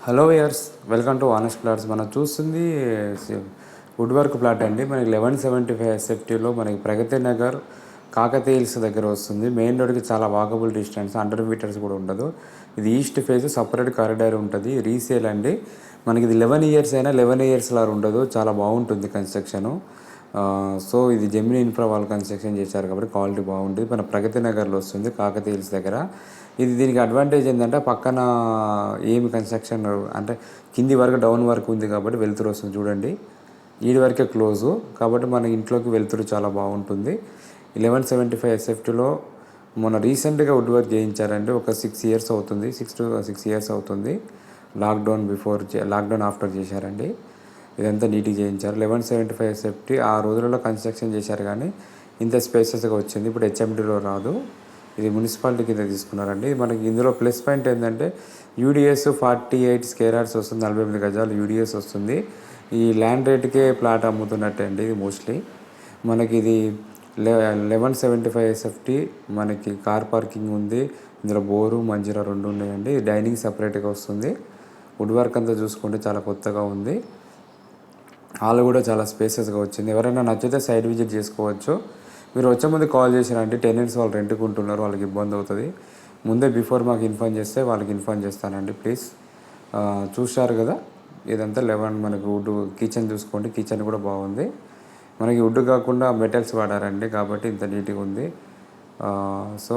Hello years welcome to honest plots. మనం చూస్తుంది wood work plot అండి. మనకి 1175 ఎస్ఎఫ్టీలో మనకి ప్రగతి నగర్ కాకతీయ హిల్స్ దగ్గర వస్తుంది. మెయిన్ రోడ్కి చాలా వాకబుల్ డిస్టెన్స్, 100 మీటర్స్ కూడా ఉండదు. ఇది ఈస్ట్ ఫేస్, సపరేట్ కారిడార్ ఉంటుంది. రీసేల్ అండి. మనకి ఇది 11 ఇయర్స్ అయినా 11 ఇయర్స్ లాగా ఉండదు, చాలా బాగుంటుంది కన్స్ట్రక్షను. సో ఇది జెమిని ఇన్ఫ్రా వాళ్ళు కన్స్ట్రక్షన్ చేశారు కాబట్టి క్వాలిటీ బాగుంటుంది. మన ప్రగతి నగర్లో వస్తుంది, కాకతీయ హిల్స్ దగ్గర. ఇది దీనికి అడ్వాంటేజ్ ఏంటంటే పక్కన ఏమి కన్స్ట్రక్షన్ అంటే కింది వరకు డౌన్ వరకు ఉంది కాబట్టి వెలుతురు వస్తుంది. చూడండి, ఈడి వరకే క్లోజు కాబట్టి మన ఇంట్లోకి వెలుతురు చాలా బాగుంటుంది. 1175 ఎస్ఎఫ్టీలో మొన్న రీసెంట్గా వుడ్ వర్క్ చేయించారండి. ఒక 6 ఇయర్స్ అవుతుంది, 6 ఇయర్స్ అవుతుంది. లాక్డౌన్ ఆఫ్టర్ చేశారండి. ఇదంతా నీట్గా చేయించారు. 1175 ఎస్ఎఫ్టీ ఆ రోజులలో కన్స్ట్రక్షన్ చేశారు కానీ ఇంత స్పేసెస్గా వచ్చింది. ఇప్పుడు హెచ్ఎండిలో రాదు, ఇది మున్సిపాలిటీ కింద తీసుకున్నారండి. మనకి ఇందులో ప్లస్ పాయింట్ ఏంటంటే యూడిఎస్ 48 స్క్వేర్ యార్డ్స్ వస్తుంది, 48 గజాలు యూడిఎస్ వస్తుంది. ఈ ల్యాండ్ రేట్కే ప్లాట్ అమ్ముతున్నట్టే అండి ఇది మోస్ట్లీ. మనకి ఇది 1175 ఎస్ఎఫ్టీ. మనకి కార్ పార్కింగ్ ఉంది, ఇందులో బోరు మంజీరా రెండు ఉన్నాయండి. డైనింగ్ సపరేట్గా వస్తుంది. వుడ్ వర్క్ అంతా చూసుకుంటే చాలా కొత్తగా ఉంది. హాల్ కూడా చాలా స్పేసెస్గా వచ్చింది. ఎవరైనా నచ్చితే సైట్ విజిట్ చేసుకోవచ్చు. మీరు వచ్చే ముందు కాల్ చేశారంటే టెనెంట్స్ వాళ్ళు రెంట్కి ఉంటున్నారు, వాళ్ళకి ఇబ్బంది అవుతుంది. ముందే బిఫోర్ మాకు ఇన్ఫార్మ్ చేస్తే వాళ్ళకి ఇన్ఫార్మ్ చేస్తానండి ప్లీజ్. చూశారు కదా, ఇదంతా 11 మనకి వుడ్. కిచెన్ చూసుకోండి, కిచెన్ కూడా బాగుంది. మనకి వుడ్ కాకుండా మెటల్స్ వాడారండి కాబట్టి ఇంత నీట్గా ఉంది. సో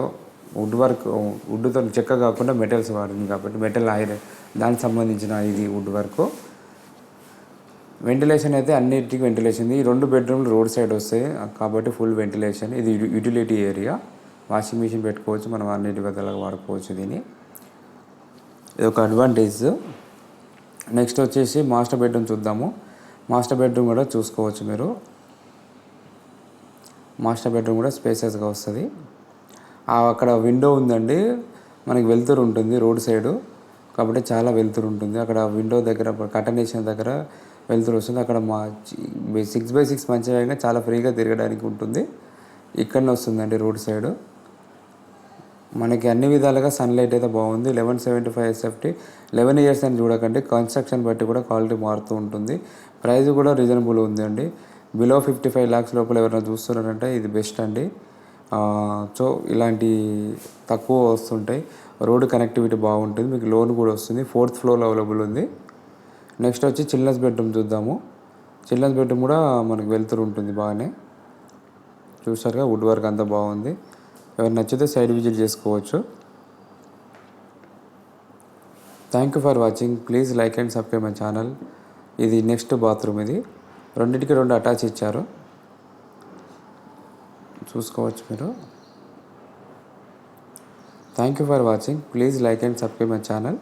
వుడ్తో చెక్క కాకుండా మెటల్స్ వాడింది కాబట్టి మెటల్ ఐరన్ దానికి సంబంధించిన ఇది వుడ్ వర్క్. వెంటిలేషన్ అయితే అన్నిటికీ వెంటిలేషన్. ఈ 2 బెడ్రూమ్లు రోడ్ సైడ్ వస్తాయి కాబట్టి ఫుల్ వెంటిలేషన్. ఇది యూటిలిటీ ఏరియా, వాషింగ్ మిషన్ పెట్టుకోవచ్చు, మనం అన్నిటి విధాలుగా వాడుకోవచ్చు దీన్ని. ఇది ఒక అడ్వాంటేజ్. నెక్స్ట్ వచ్చేసి మాస్టర్ బెడ్రూమ్ చూద్దాము. మాస్టర్ బెడ్రూమ్ కూడా చూసుకోవచ్చు మీరు. మాస్టర్ బెడ్రూమ్ కూడా స్పేసెస్గా వస్తుంది. అక్కడ విండో ఉందండి, మనకి వెలుతురు ఉంటుంది రోడ్ సైడు కాబట్టి చాలా వెలుతురు ఉంటుంది. అక్కడ విండో దగ్గర కటనేషన్ దగ్గర వెళ్తురు వస్తుంది. అక్కడ 6x6 మంచిగా చాలా ఫ్రీగా తిరగడానికి ఉంటుంది. ఇక్కడనే వస్తుందండి రోడ్ సైడు. మనకి అన్ని విధాలుగా సన్లైట్ అయితే బాగుంది. 1175 ఎస్ఎఫ్టీ 11 ఇయర్స్ అని చూడకండి, కన్స్ట్రక్షన్ బట్టి కూడా క్వాలిటీ మారుతూ ఉంటుంది. ప్రైస్ కూడా రీజనబుల్ ఉంది అండి. బిలో 55 lakhs లోపల ఎవరైనా చూస్తున్నారంటే ఇది బెస్ట్ అండి. సో ఇలాంటి తక్కువ వస్తుంటాయి. రోడ్డు కనెక్టివిటీ బాగుంటుంది, మీకు లోన్ కూడా వస్తుంది. 4th floor అవైలబుల్ ఉంది. నెక్స్ట్ వచ్చి చిల్డ్రన్స్ బెడ్రూమ్ చూద్దాము. చిల్డ్రన్స్ బెడ్రూమ్ కూడా మనకు వెలుతురు ఉంటుంది బాగానే. చూసారుగా, వుడ్ వర్క్ అంతా బాగుంది. ఎవరు నచ్చితే సైడ్ విజిట్ చేసుకోవచ్చు. Thank you for watching. Please like and subscribe my channel. ఇది నెక్స్ట్ బాత్రూమ్. ఇది రెండింటికి 2 అటాచ్ ఇచ్చారు, చూసుకోవచ్చు మీరు. Thank you for watching. Please like and subscribe my channel.